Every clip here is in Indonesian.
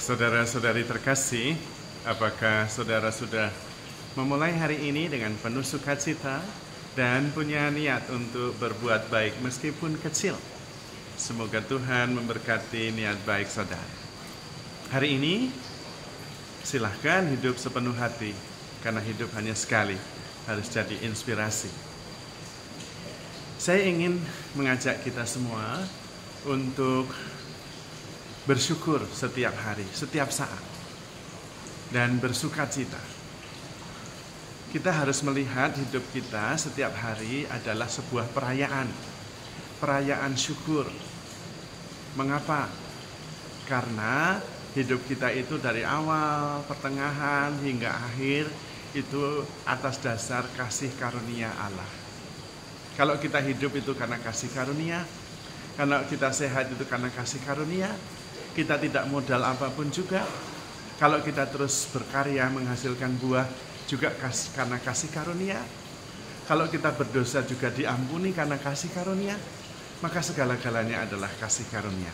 Saudara-saudari terkasih, apakah saudara sudah memulai hari ini dengan penuh sukacita dan punya niat untuk berbuat baik meskipun kecil? Semoga Tuhan memberkati niat baik saudara. Hari ini, silahkan hidup sepenuh hati, karena hidup hanya sekali, harus jadi inspirasi. Saya ingin mengajak kita semua untuk bersyukur setiap hari, setiap saat, dan bersukacita. Kita harus melihat hidup kita setiap hari adalah sebuah perayaan syukur. Mengapa? Karena hidup kita itu dari awal, pertengahan, hingga akhir itu atas dasar kasih karunia Allah. Kalau kita hidup itu karena kasih karunia, kalau kita sehat itu karena kasih karunia, kita tidak modal apapun juga. Kalau kita terus berkarya menghasilkan buah juga karena kasih karunia. Kalau kita berdosa juga diampuni karena kasih karunia. Maka segala-galanya adalah kasih karunia.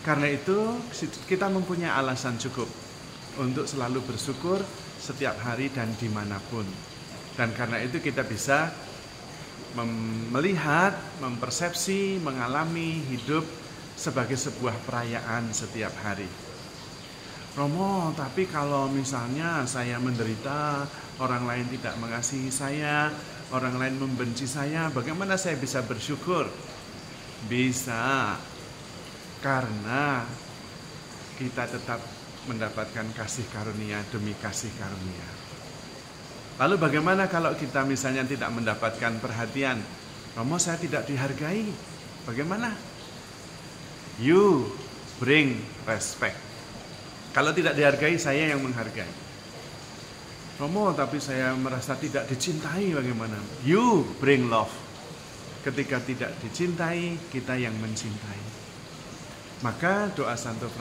Karena itu kita mempunyai alasan cukup untuk selalu bersyukur setiap hari dan dimanapun. Dan karena itu kita bisa melihat, mempersepsi, mengalami hidup sebagai sebuah perayaan setiap hari. Romo, tapi kalau misalnya saya menderita, orang lain tidak mengasihi saya, orang lain membenci saya, bagaimana saya bisa bersyukur? Bisa, karena kita tetap mendapatkan kasih karunia demi kasih karunia. Lalu bagaimana kalau kita misalnya tidak mendapatkan perhatian? Romo, saya tidak dihargai. Bagaimana? You bring respect. Kalau tidak dihargai, saya yang menghargai. Romo, tapi saya merasa tidak dicintai, bagaimana? You bring love. Ketika tidak dicintai, kita yang mencintai. Maka doa Santo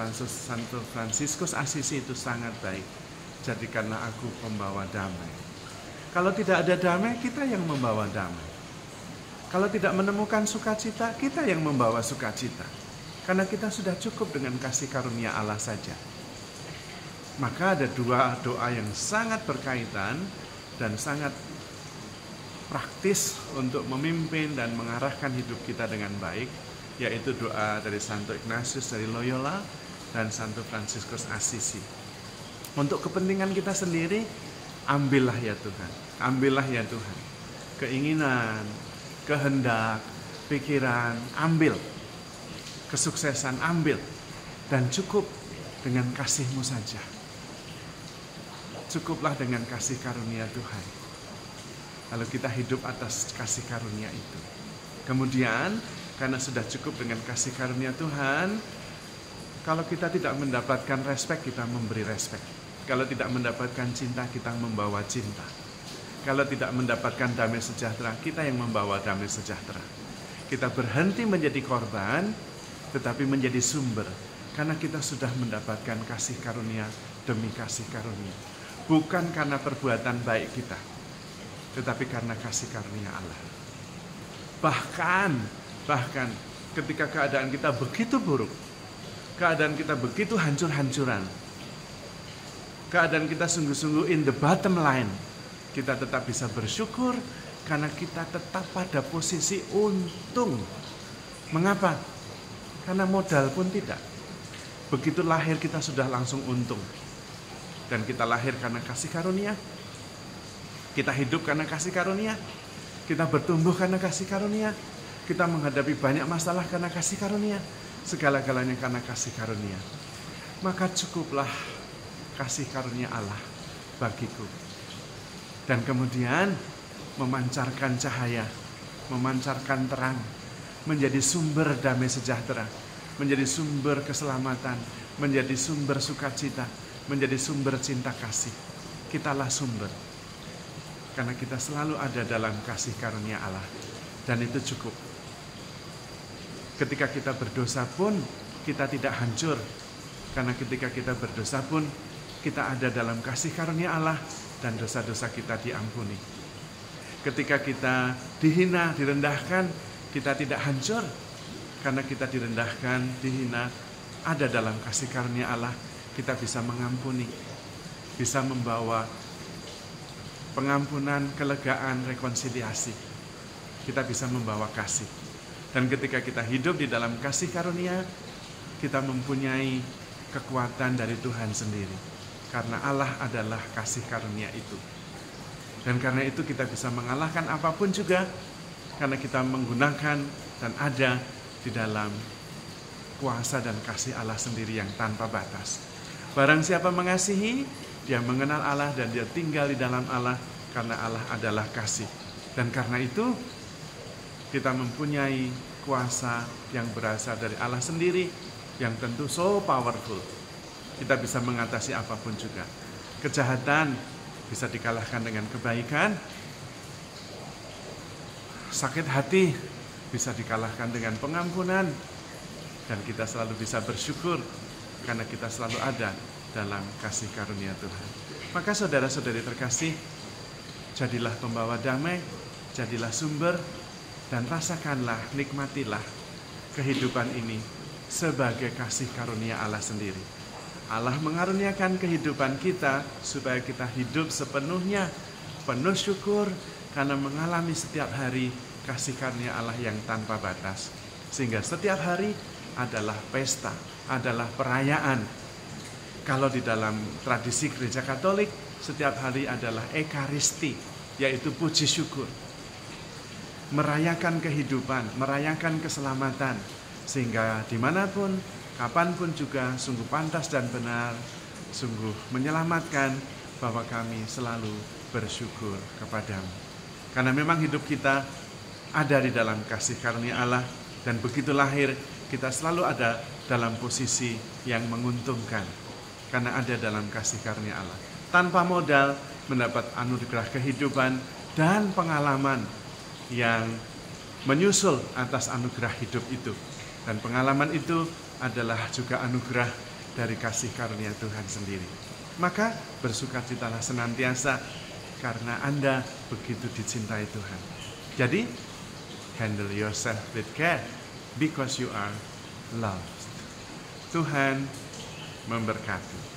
Fransiskus Assisi itu sangat baik. Jadikanlah aku pembawa damai. Kalau tidak ada damai, kita yang membawa damai. Kalau tidak menemukan sukacita, kita yang membawa sukacita. Karena kita sudah cukup dengan kasih karunia Allah saja. Maka ada dua doa yang sangat berkaitan dan sangat praktis untuk memimpin dan mengarahkan hidup kita dengan baik, yaitu doa dari Santo Ignatius dari Loyola dan Santo Fransiskus Assisi. Untuk kepentingan kita sendiri, ambillah ya Tuhan, ambillah ya Tuhan. Keinginan, kehendak, pikiran, ambil. Kesuksesan, ambil. Dan cukup dengan kasih-Mu saja. Cukuplah dengan kasih karunia Tuhan. Lalu kita hidup atas kasih karunia itu. Kemudian, karena sudah cukup dengan kasih karunia Tuhan, kalau kita tidak mendapatkan respek, kita memberi respek. Kalau tidak mendapatkan cinta, kita membawa cinta. Kalau tidak mendapatkan damai sejahtera, kita yang membawa damai sejahtera. Kita berhenti menjadi korban, tetapi menjadi sumber. Karena kita sudah mendapatkan kasih karunia demi kasih karunia. Bukan karena perbuatan baik kita, tetapi karena kasih karunia Allah. Bahkan ketika keadaan kita begitu buruk, keadaan kita begitu hancur-hancuran, keadaan kita sungguh-sungguh in the bottom line, kita tetap bisa bersyukur karena kita tetap pada posisi untung. Mengapa? Karena modal pun tidak. Begitu lahir kita sudah langsung untung. Dan kita lahir karena kasih karunia. Kita hidup karena kasih karunia. Kita bertumbuh karena kasih karunia. Kita menghadapi banyak masalah karena kasih karunia. Segala-galanya karena kasih karunia. Maka cukuplah kasih karunia Allah bagiku. Dan kemudian memancarkan cahaya, memancarkan terang, menjadi sumber damai sejahtera, menjadi sumber keselamatan, menjadi sumber sukacita, menjadi sumber cinta kasih. Kitalah sumber. Karena kita selalu ada dalam kasih karunia Allah. Dan itu cukup. Ketika kita berdosa pun, kita tidak hancur. Karena ketika kita berdosa pun, kita ada dalam kasih karunia Allah. Dan dosa-dosa kita diampuni. Ketika kita dihina, direndahkan, kita tidak hancur. Karena kita direndahkan, dihina, ada dalam kasih karunia Allah, kita bisa mengampuni, bisa membawa pengampunan, kelegaan, rekonsiliasi. Kita bisa membawa kasih. Dan ketika kita hidup di dalam kasih karunia, kita mempunyai kekuatan dari Tuhan sendiri. Karena Allah adalah kasih karunia itu. Dan karena itu kita bisa mengalahkan apapun juga, karena kita menggunakan dan ada di dalam kuasa dan kasih Allah sendiri yang tanpa batas. Barang siapa mengasihi, dia mengenal Allah dan dia tinggal di dalam Allah, karena Allah adalah kasih. Dan karena itu kita mempunyai kuasa yang berasal dari Allah sendiri, yang tentu so powerful. Kita bisa mengatasi apapun juga. Kejahatan bisa dikalahkan dengan kebaikan. Sakit hati bisa dikalahkan dengan pengampunan. Dan kita selalu bisa bersyukur karena kita selalu ada dalam kasih karunia Tuhan. Maka saudara-saudari terkasih, jadilah pembawa damai, jadilah sumber, dan rasakanlah, nikmatilah kehidupan ini sebagai kasih karunia Allah sendiri. Allah mengaruniakan kehidupan kita supaya kita hidup sepenuhnya, penuh syukur karena mengalami setiap hari kasih karunia Allah yang tanpa batas. Sehingga setiap hari adalah pesta, adalah perayaan. Kalau di dalam tradisi gereja Katolik, setiap hari adalah ekaristi, yaitu puji syukur. Merayakan kehidupan, merayakan keselamatan, sehingga dimanapun, kapanpun juga sungguh pantas dan benar, sungguh menyelamatkan bahwa kami selalu bersyukur kepadamu. Karena memang hidup kita ada di dalam kasih karunia Allah, dan begitu lahir kita selalu ada dalam posisi yang menguntungkan, karena ada dalam kasih karunia Allah. Tanpa modal mendapat anugerah kehidupan dan pengalaman yang menyusul atas anugerah hidup itu. Dan pengalaman itu adalah juga anugerah dari kasih karunia Tuhan sendiri. Maka bersukacitalah senantiasa karena Anda begitu dicintai Tuhan. Jadi, handle yourself with care because you are loved. Tuhan memberkati.